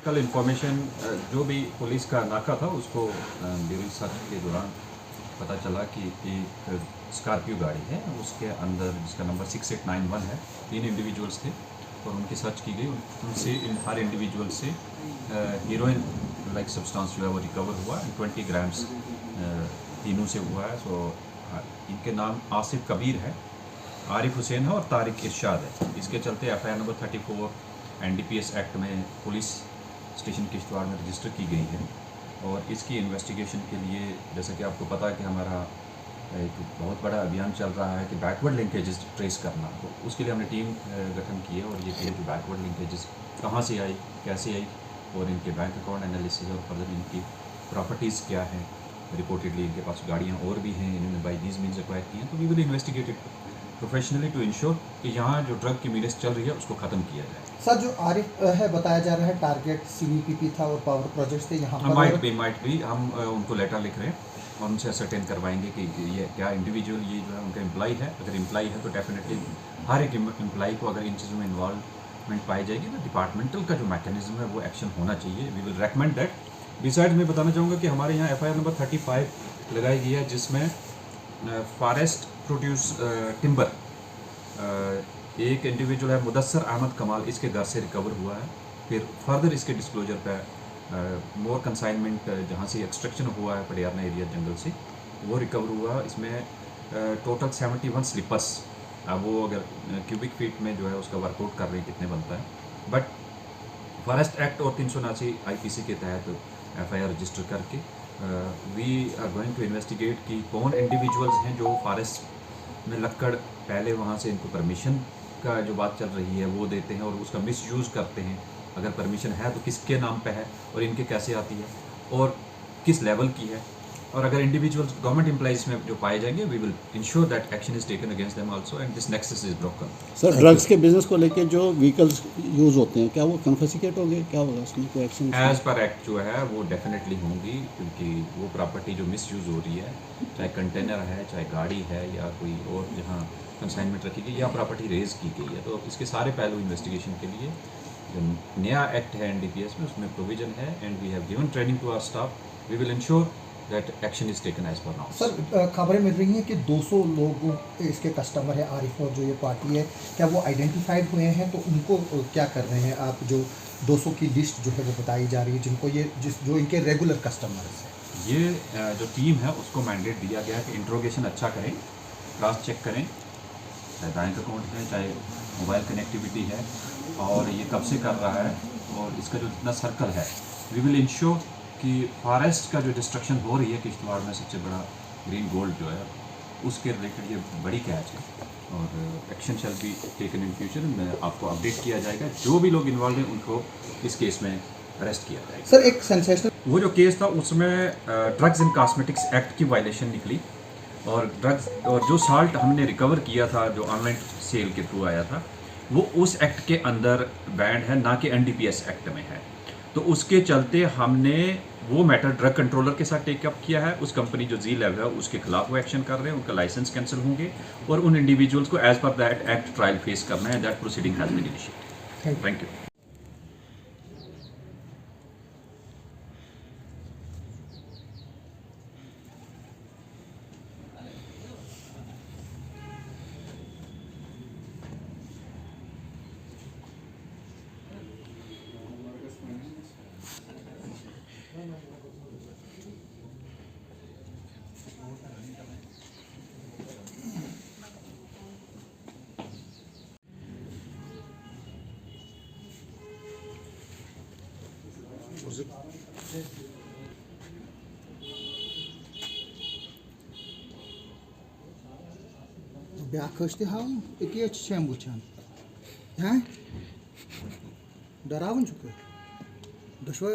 कल इन्फॉर्मेशन जो भी पुलिस का नाका था उसको ड्यूरिंग सर्च के दौरान पता चला कि एक स्कॉर्पियो गाड़ी है, उसके अंदर जिसका नंबर 6891 है, 3 इंडिविजुअल्स थे और उनकी सर्च की गई। उनसे हर इंडिविजुअल से हीरोइन लाइक सब्सटेंस जो है वो रिकवर हुआ, 20 ग्राम्स तीनों से हुआ है। सो इनके नाम आसिफ कबीर है, आरिफ हुसैन है और तारिक इरशाद है। इसके चलते FIR नंबर 34 NDPS एक्ट में पुलिस स्टेशन किश्तवाड़ में रजिस्टर की गई है और इसकी इन्वेस्टिगेशन के लिए जैसा कि आपको पता है कि हमारा एक बहुत बड़ा अभियान चल रहा है कि बैकवर्ड लिंकेजेस ट्रेस करना। तो उसके लिए हमने टीम गठन की है और ये कि बैकवर्ड लिंकेजेस कहाँ से आई, कैसे आई और इनके बैंक अकाउंट एनालिसिस और फर्दर इनकी प्रॉपर्टीज़ क्या हैं। रिपोर्टेडली इनके पास गाड़ियाँ और भी हैं, इन्होंने बाई दीज मीन्स एक्वायर की हैं। तो we will investigate it professionally to ensure कि यहाँ जो ड्रग की मीनेस चल रही है उसको ख़त्म किया जाए। सर, जो आरिफ है बताया जा रहा है टारगेट CVPP था और पावर प्रोजेक्ट्स थे यहाँ पर। माइट भी हम उनको लेटर लिख रहे हैं और उनसे असरटेन करवाएंगे कि ये क्या इंडिविजुअल ये जो है उनका एम्प्लॉय है। अगर एम्प्लॉय है तो डेफिनेटली हर एक एम्प्लॉय को अगर इन चीज़ों में इन्वॉल्वमेंट पाई जाएगी तो डिपार्टमेंटल का जो मैकेनिज्म है वो एक्शन होना चाहिए। We will recommend that. Beside मैं बताना चाहूँगा कि हमारे यहाँ FIR नंबर 35 लगाई गई है जिसमें फॉरेस्ट प्रोड्यूस टिम्बर एक इंडिविजुअल है मुदस्सर अहमद कमाल, इसके घर से रिकवर हुआ है। फिर फर्दर इसके डिस्क्लोजर पे मोर कंसाइनमेंट जहाँ से एक्सट्रैक्शन हुआ है पडियारना एरिया जंगल से वो रिकवर हुआ। इसमें टोटल 71 स्लिपर्स। अब वो अगर क्यूबिक फीट में जो है उसका वर्कआउट कर रही कितने बनता है, बट फॉरेस्ट एक्ट और 379 IPC के तहत FIR रजिस्टर करके we are going to investigate कि कौन इंडिविजुअल्स हैं जो फॉरेस्ट में लक्कड़ पहले वहाँ से इनको परमिशन का जो बात चल रही है वो देते हैं और उसका मिसयूज़ करते हैं। अगर परमिशन है तो किसके नाम पे है और इनके कैसे आती है और किस लेवल की है। और अगर इंडिविजुअल्स गवर्नमेंट एम्प्लॉइज में जो पाए जाएंगे we will ensure that action is taken against them also and this nexus is broken. Sir, drugs के बिजनेस को लेकर जो व्हीकल्स यूज़ होते हैं क्या वो कन्फिस्केट होंगे, क्या होगा उसमें कोई एक्शन? एज पर एक्ट जो है वो डेफिनेटली होंगी, क्योंकि वो प्रॉपर्टी जो मिसयूज़ हो रही है, चाहे कंटेनर है, चाहे गाड़ी है या कोई और जहाँ कंसाइनमेंट रखी गई या प्रॉपर्टी रेज की गई है, तो इसके सारे पहलू इन्वेस्टिगेशन के लिए जो नया एक्ट है NDPS में उसमें प्रोविजन है and we have given training to our staff. We will ensure that action is taken as per now. Sir, खबरें मिल रही हैं कि 200 लोग इसके कस्टमर है आरिफ और जो ये पार्टी है, क्या वो आइडेंटिफाइड हुए हैं? तो उनको क्या कर रहे हैं आप? जो 200 की लिस्ट जो है वो बताई जा रही है जिनको ये जो इनके रेगुलर कस्टमर्स हैं। ये जो टीम है उसको मैंडेट दिया गया कि इंट्रोगेशन अच्छा करें, क्रॉस चेक करें, चाहे बैंक अकाउंट है, चाहे मोबाइल कनेक्टिविटी है और ये कब से कर रहा है और इसका जो जितना सर्कल है। वी विल इंश्योर कि फॉरेस्ट का जो डिस्ट्रक्शन हो रही है किश्तवाड़ में सबसे बड़ा ग्रीन गोल्ड जो है उसके रिलेटेड ये बड़ी कैच है और action shall be taken in future. में आपको अपडेट किया जाएगा, जो भी लोग इन्वॉल्व हैं उनको इस केस में अरेस्ट किया जाएगा। सर, एक सेंसेशनल वो जो केस था उसमें ड्रग्स एंड कॉस्मेटिक्स एक्ट की वायलेशन निकली और ड्रग्स और जो साल्ट हमने रिकवर किया था जो ऑनलाइन सेल के थ्रू आया था वो उस एक्ट के अंदर बैंड है, ना कि NDPS एक्ट में है। तो उसके चलते हमने वो मैटर ड्रग कंट्रोलर के साथ टेकअप किया है। उस कंपनी जो Z-Lab है उसके खिलाफ वो एक्शन कर रहे हैं, उनका लाइसेंस कैंसिल होंगे और उन इंडिविजुअल्स को as per that act trial face करना है। That proceeding has been initiated. Thank you. ब्याख हावन अके वुचान हाँ डरावन दुशवा